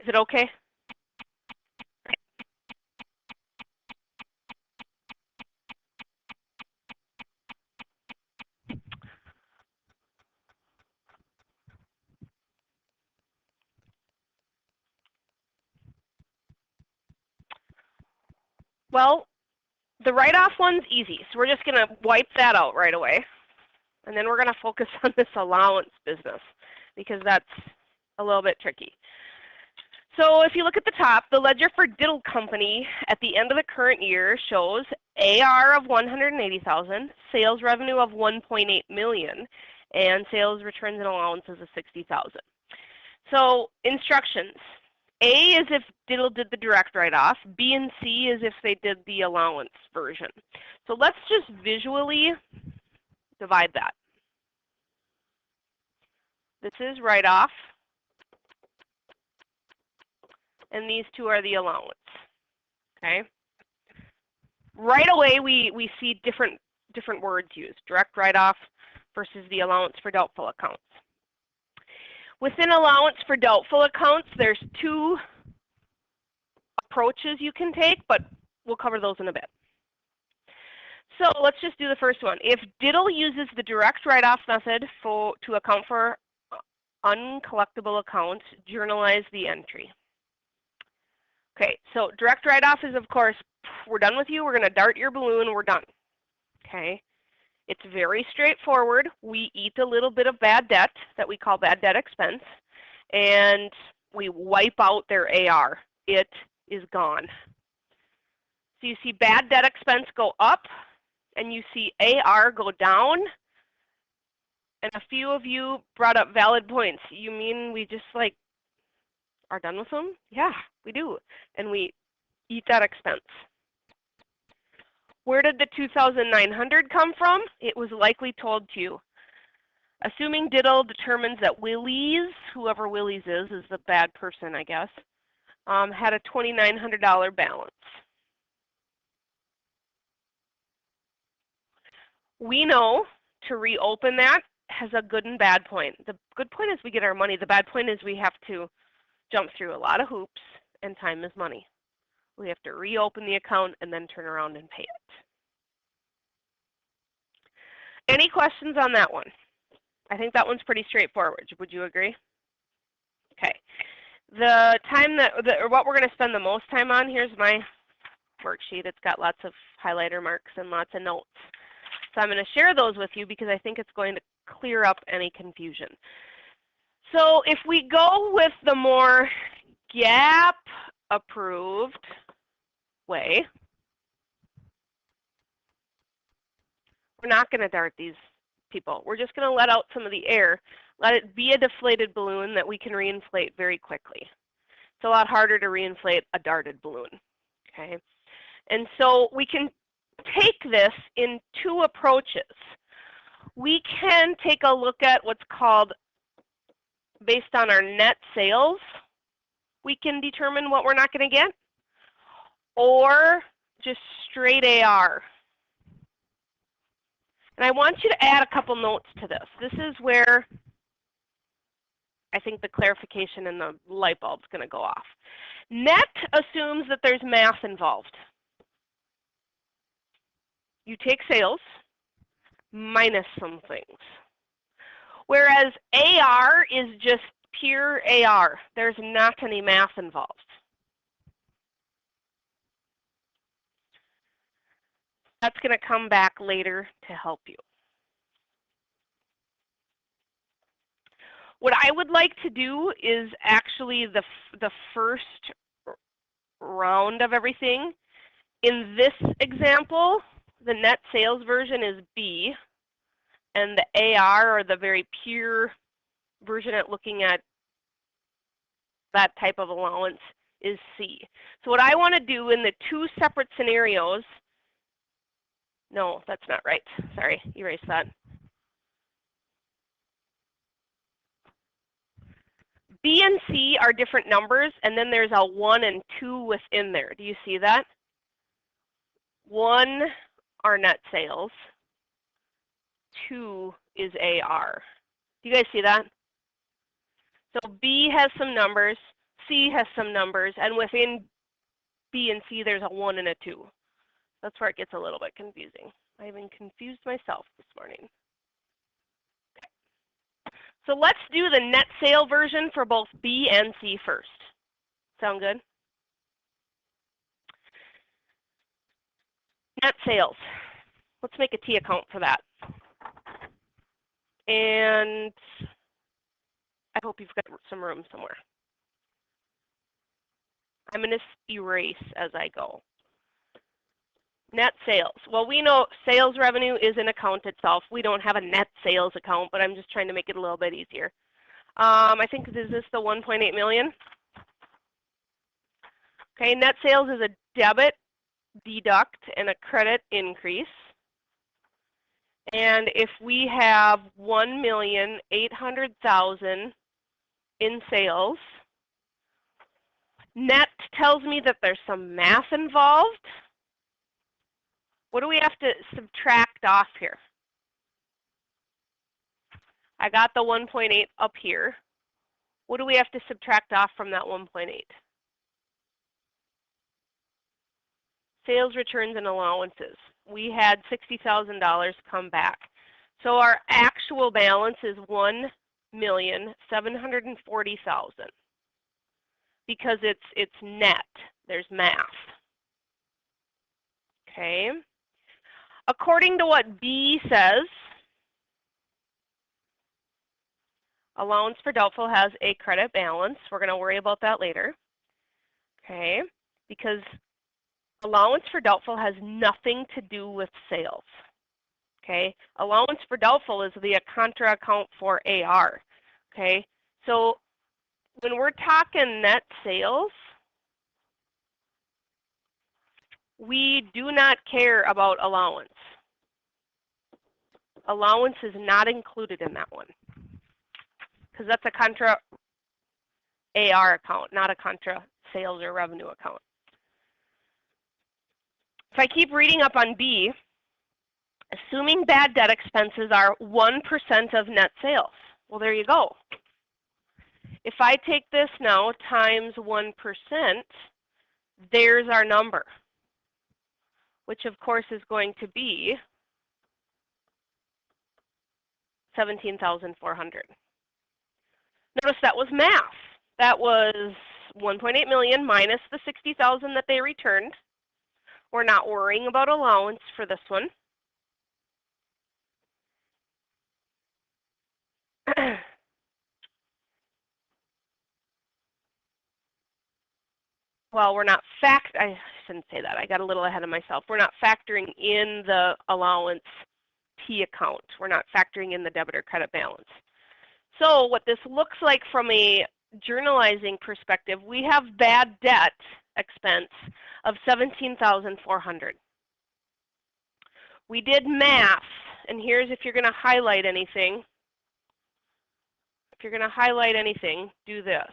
it okay? Well, the write-off one's easy, so we're just going to wipe that out right away. And then we're going to focus on this allowance business because that's a little bit tricky. So if you look at the top, the ledger for Diddle Company at the end of the current year shows AR of $180,000, sales revenue of $1.8 million, and sales returns and allowances of $60,000. So instructions. A is if Diddle did the direct write-off. B and C is if they did the allowance version. So let's just visually divide that. This is write-off, and these two are the allowance. Okay. Right away, we see different words used: direct write-off versus the allowance for doubtful accounts. Within allowance for doubtful accounts, there's two approaches you can take, but we'll cover those in a bit. So let's just do the first one. If Diddle uses the direct write-off method to account for uncollectible accounts, journalize the entry. Okay, so direct write-off is, of course, we're done with you, we're going to dart your balloon, we're done. Okay, it's very straightforward. We eat a little bit of bad debt that we call bad debt expense, and we wipe out their AR. It is gone. So you see bad debt expense go up, and you see AR go down. And a few of you brought up valid points. You mean we just like are done with them? Yeah, we do. And we eat that expense. Where did the $2,900 come from? It was likely told to you. Assuming Diddle determines that Willie's, whoever Willie's is the bad person, I guess, had a $2,900 balance. We know to reopen that has a good and bad point. The good point is we get our money. The bad point is we have to jump through a lot of hoops, and time is money. We have to reopen the account and then turn around and pay it. Any questions on that one? I think that one's pretty straightforward. Would you agree? Okay. The time what we're going to spend the most time on, here's my worksheet. It's got lots of highlighter marks and lots of notes. So I'm going to share those with you because I think it's going to clear up any confusion. So if we go with the more GAAP approved way, we're not going to dart these people. We're just going to let out some of the air, let it be a deflated balloon that we can reinflate very quickly. It's a lot harder to reinflate a darted balloon. Okay, and so we can take this in two approaches. We can take a look at what's called, based on our net sales, we can determine what we're not going to get, or just straight AR. And I want you to add a couple notes to this. This is where I think the clarification and the light bulb is going to go off. Net assumes that there's math involved. You take sales minus some things. Whereas AR is just pure AR. There's not any math involved. That's going to come back later to help you. What I would like to do is actually the first round of everything. In this example, the net sales version is B, and the AR, or the very pure version at looking at that type of allowance, is C. So what I want to do in the two separate scenarios, no, that's not right. Sorry, erase that. B and C are different numbers, and then there's a 1 and 2 within there. Do you see that? 1 are net sales. 2 is AR. Do you guys see that? So B has some numbers, C has some numbers, and within B and C there's a 1 and a 2. That's where it gets a little bit confusing. I even confused myself this morning. Okay. So let's do the net sale version for both B and C first. Sound good? Net sales. Let's make a T account for that. And I hope you've got some room somewhere. I'm going to erase as I go. Net sales. Well, we know sales revenue is an account itself. We don't have a net sales account, but I'm just trying to make it a little bit easier. I think, is this the 1.8 million? Okay, net sales is a debit deduct and a credit increase. And if we have 1,800,000 in sales, net tells me that there's some math involved. What do we have to subtract off here? I got the 1.8 up here. What do we have to subtract off from that 1.8? Sales returns and allowances. We had $60,000 come back. So our actual balance is 1,740,000 because it's net. There's math. Okay. According to what B says, allowance for doubtful has a credit balance. We're going to worry about that later. Okay, because allowance for doubtful has nothing to do with sales. Okay, allowance for doubtful is the contra account for AR. Okay, so when we're talking net sales, we do not care about allowance. Allowance is not included in that one because that's a contra AR account, not a contra sales or revenue account. If I keep reading up on B, assuming bad debt expenses are 1% of net sales. Well, there you go. If I take this now times 1%, there's our number, which of course is going to be 17,400. Notice that was math. That was 1.8 million minus the 60,000 that they returned. We're not worrying about allowance for this one. Well, we're not I shouldn't say that. I got a little ahead of myself. We're not factoring in the allowance T account. We're not factoring in the debit or credit balance. So what this looks like from a journalizing perspective, we have bad debt expense of 17,400. We did math, and here's if you're going to highlight anything. If you're going to highlight anything, do this.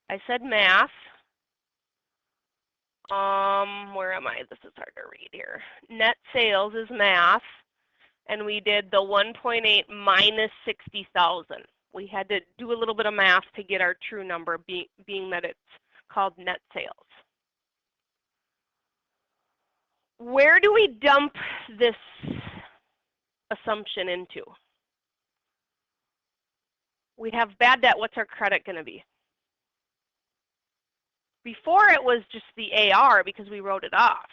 I said math. Where am I? This is hard to read here. Net sales is math, and we did the 1.8 minus 60,000. We had to do a little bit of math to get our true number, being that it's called net sales. Where do we dump this assumption into? We have bad debt. What's our credit going to be? Before it was just the AR because we wrote it off.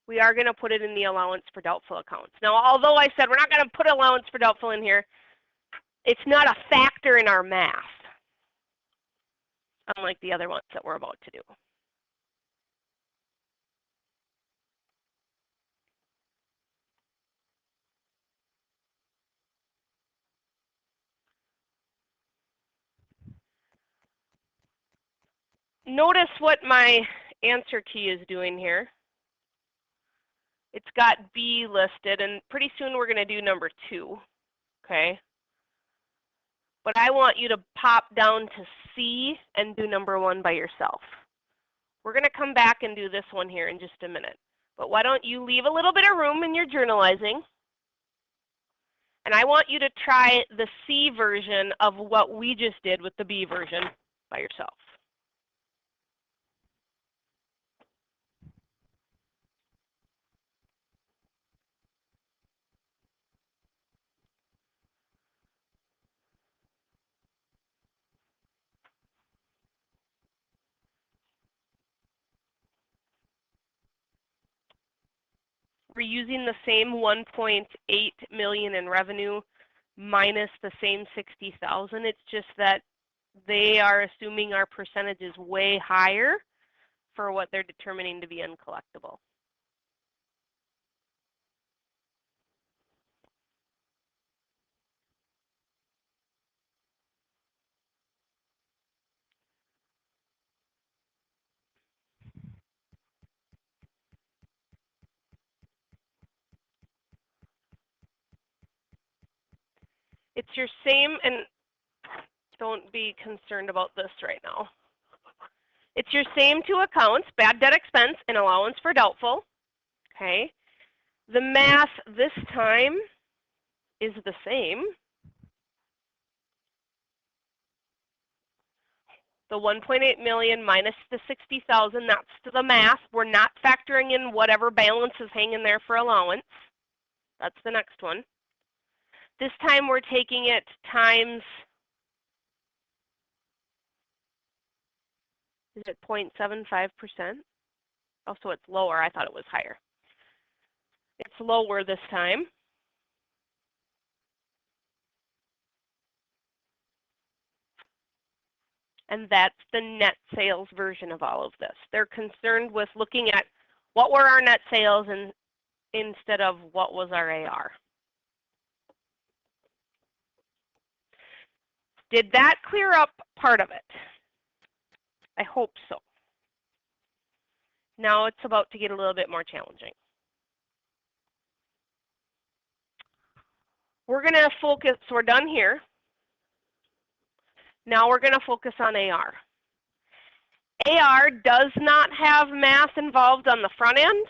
We are going to put it in the allowance for doubtful accounts. Now, although I said we're not going to put allowance for doubtful in here, it's not a factor in our math, unlike the other ones that we're about to do. Notice what my answer key is doing here. It's got B listed, and pretty soon we're going to do number 2, okay? But I want you to pop down to C and do number 1 by yourself. We're going to come back and do this one here in just a minute. But why don't you leave a little bit of room in your journalizing, and I want you to try the C version of what we just did with the B version. by yourself. We're using the same 1.8 million in revenue minus the same 60,000. It's just that they are assuming our percentage is way higher for what they're determining to be uncollectible. It's your same, and don't be concerned about this right now. It's your same two accounts, bad debt expense and allowance for doubtful. Okay. The math this time is the same. The 1.8 million minus the 60,000, that's the math. We're not factoring in whatever balance is hanging there for allowance. That's the next one. This time we're taking it times, is it 0.75%? Oh, so it's lower. I thought it was higher. It's lower this time. And that's the net sales version of all of this. They're concerned with looking at what were our net sales and instead of what was our AR. Did that clear up part of it? I hope so. Now it's about to get a little bit more challenging. We're going to focus, so we're done here. Now we're going to focus on AR. AR does not have math involved on the front end,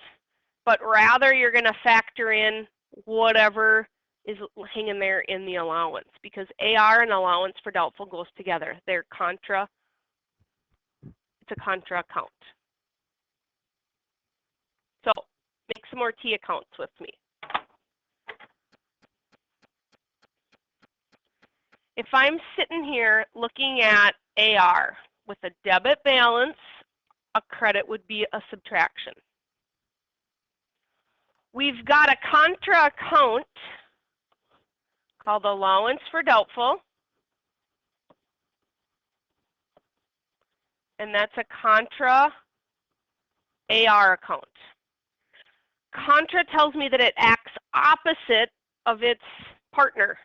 but rather you're going to factor in whatever is hanging there in the allowance, because AR and allowance for doubtful goes together. They're contra, it's a contra account. So make some more T accounts with me. If I'm sitting here looking at AR with a debit balance, a credit would be a subtraction. We've got a contra account called allowance for doubtful, and that's a contra AR account. Contra tells me that it acts opposite of its partner.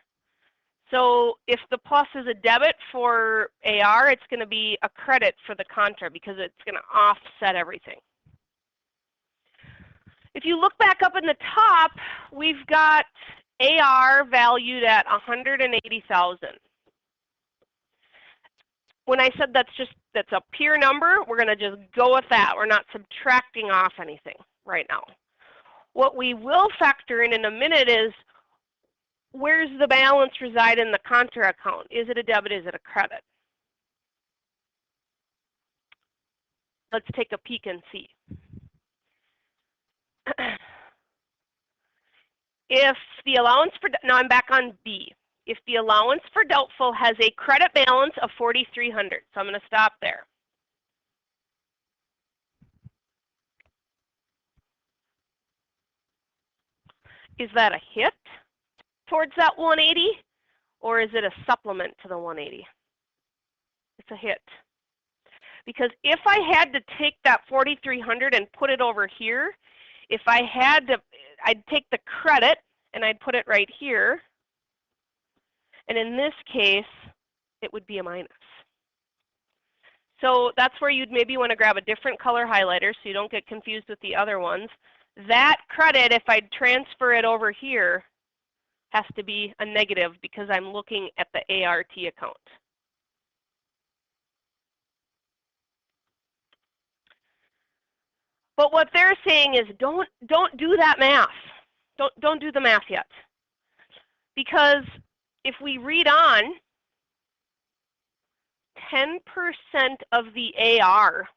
So if the plus is a debit for AR, it's going to be a credit for the contra because it's going to offset everything. If you look back up in the top, we've got AR valued at 180,000. When I said that's a pure number, we're going to just go with that. We're not subtracting off anything right now. What we will factor in a minute is, where's the balance reside in the contra account? Is it a debit? Is it a credit? Let's take a peek and see. If the allowance for, now I'm back on B. If the allowance for doubtful has a credit balance of 4,300, so I'm going to stop there. Is that a hit towards that 180, or is it a supplement to the 180? It's a hit. Because if I had to take that 4,300 and put it over here, if I had to, I'd take the credit and I'd put it right here. And in this case, it would be a minus. So that's where you'd maybe want to grab a different color highlighter so you don't get confused with the other ones. That credit, if I transfer it over here, has to be a negative because I'm looking at the ART account. But what they're saying is don't do that math. Don't do the math yet. Because if we read on 10% of the AR,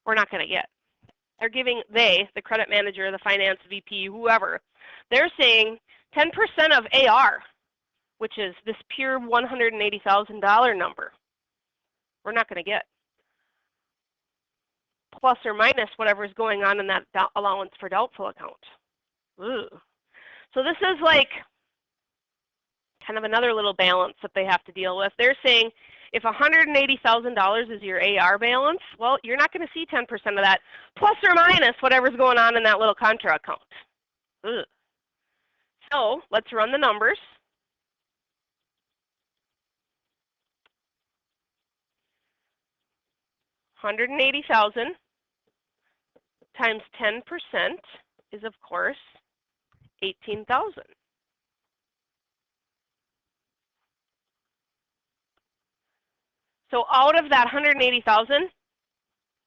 we're not going to get. They're giving, the credit manager, the finance VP, whoever, they're saying 10% of AR, which is this pure $180,000 number, we're not going to get. Plus or minus whatever is going on in that allowance for doubtful account. Ooh. So this is like kind of another little balance that they have to deal with. They're saying if $180,000 is your AR balance, well, you're not going to see 10% of that, plus or minus whatever's going on in that little contra account. Ugh. So let's run the numbers. $180,000 times 10% is, of course, $18,000. So out of that $180,000,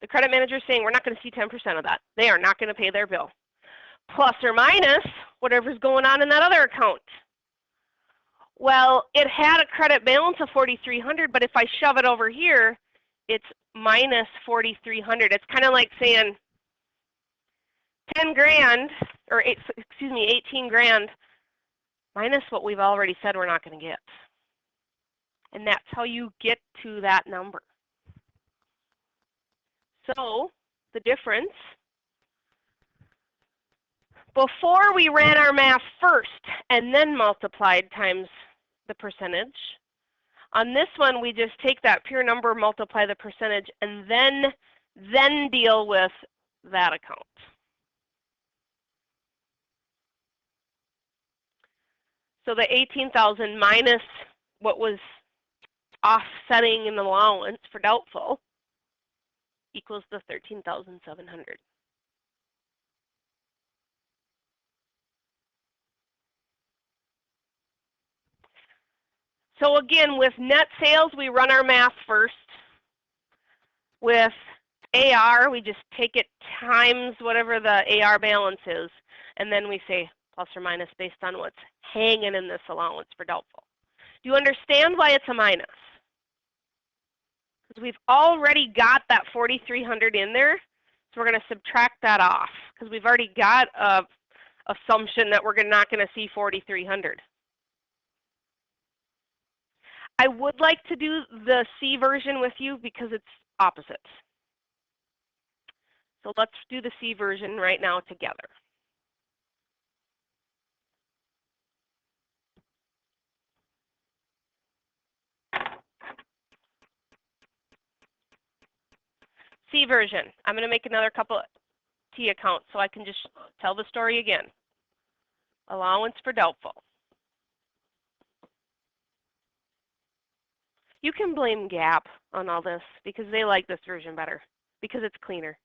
the credit manager is saying we're not going to see 10% of that. They are not going to pay their bill. Plus or minus whatever's going on in that other account. Well, it had a credit balance of $4,300, but if I shove it over here, it's minus $4,300. It's kind of like saying 10 grand, or 18 grand minus what we've already said we're not going to get. And that's how you get to that number. So the difference, before we ran our math first and then multiplied times the percentage, on this one we just take that pure number, multiply the percentage, and then deal with that account. So the 18,000 minus what was offsetting an allowance for doubtful equals the 13,700. So again, with net sales, we run our math first. With AR, we just take it times whatever the AR balance is, and then we say plus or minus based on what's hanging in this allowance for doubtful. Do you understand why it's a minus? Because we've already got that 4,300 in there, so we're going to subtract that off because we've already got a assumption that we're not going to see 4,300. I would like to do the C version with you because it's opposite. So let's do the C version right now together. C version. I'm going to make another couple of T accounts so I can just tell the story again. Allowance for doubtful. You can blame GAAP on all this because they like this version better because it's cleaner.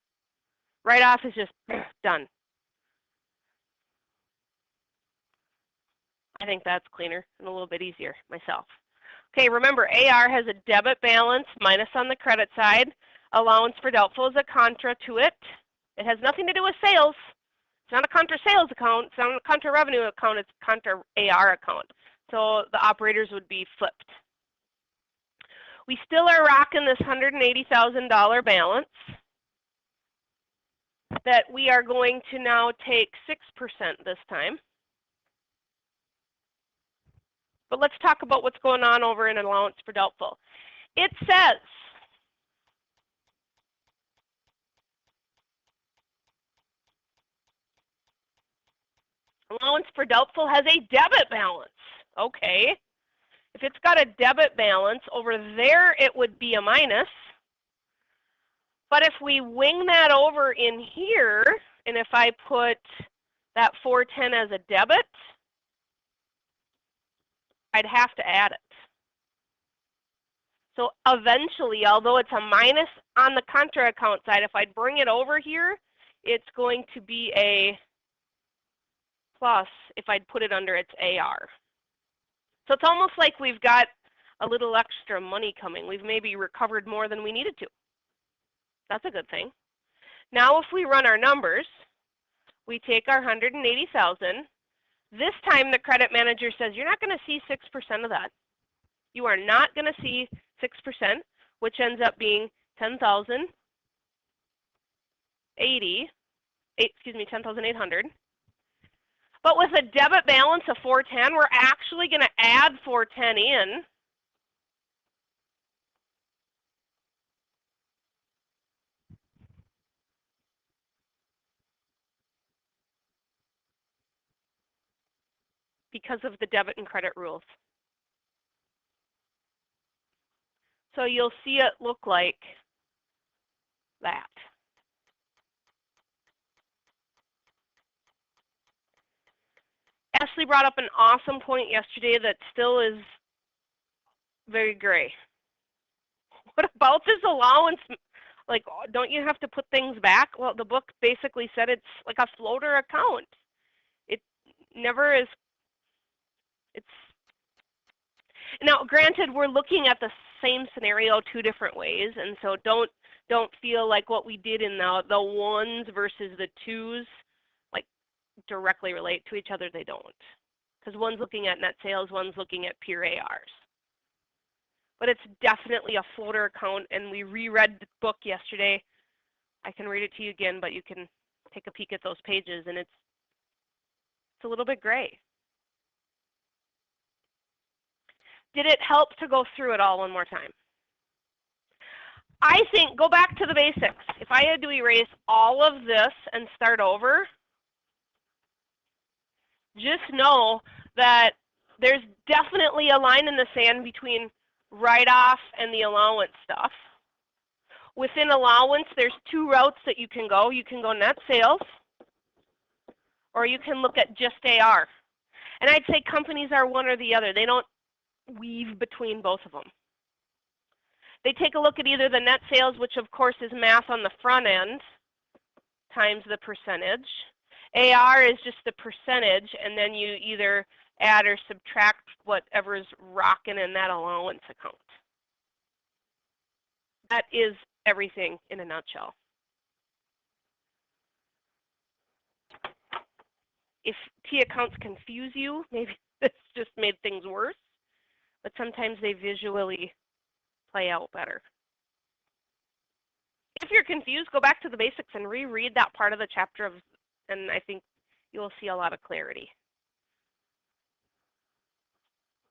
Write-off is just done. I think that's cleaner and a little bit easier myself. Okay, remember AR has a debit balance minus on the credit side. Allowance for doubtful is a contra to it. It has nothing to do with sales. It's not a contra sales account. It's not a contra revenue account. It's a contra AR account. So the operators would be flipped. We still are rocking this $180,000 balance that we are going to now take 6% this time. But let's talk about what's going on over in allowance for doubtful. It says allowance for doubtful has a debit balance. Okay. If it's got a debit balance, over there it would be a minus. But if we wing that over in here, and if I put that 410 as a debit, I'd have to add it. So eventually, although it's a minus on the contra account side, if I bring it over here, it's going to be a plus if I'd put it under its AR. So it's almost like we've got a little extra money coming. We've maybe recovered more than we needed to. That's a good thing. Now if we run our numbers, we take our 180,000. This time the credit manager says, you're not going to see 6% of that. You are not going to see 6%, which ends up being 10,800. But with a debit balance of 410, we're actually going to add 410 in. Because of the debit and credit rules. So you'll see it look like that. Ashley brought up an awesome point yesterday that still is very gray. What about this allowance? Like, don't you have to put things back? Well, the book basically said it's like a floater account. It never is. Now, granted, we're looking at the same scenario two different ways, and so don't feel like what we did in the ones versus the twos like directly relate to each other. They don't, because one's looking at net sales, one's looking at pure ARs. But it's definitely a floater account, and we reread the book yesterday. I can read it to you again, but you can take a peek at those pages, and it's a little bit gray. Did it help to go through it all one more time? I think go back to the basics. If I had to erase all of this and start over, just know that there's definitely a line in the sand between write-off and the allowance stuff. Within allowance, there's two routes that you can go. You can go net sales, or you can look at just AR. And I'd say companies are one or the other. They don't weave between both of them. They take a look at either the net sales, which of course is math on the front end, times the percentage. AR is just the percentage, and then you either add or subtract whatever's rocking in that allowance account. That is everything in a nutshell. If T accounts confuse you, maybe this just made things worse, but sometimes they visually play out better. If you're confused, go back to the basics and reread that part of the chapter, and I think you'll see a lot of clarity.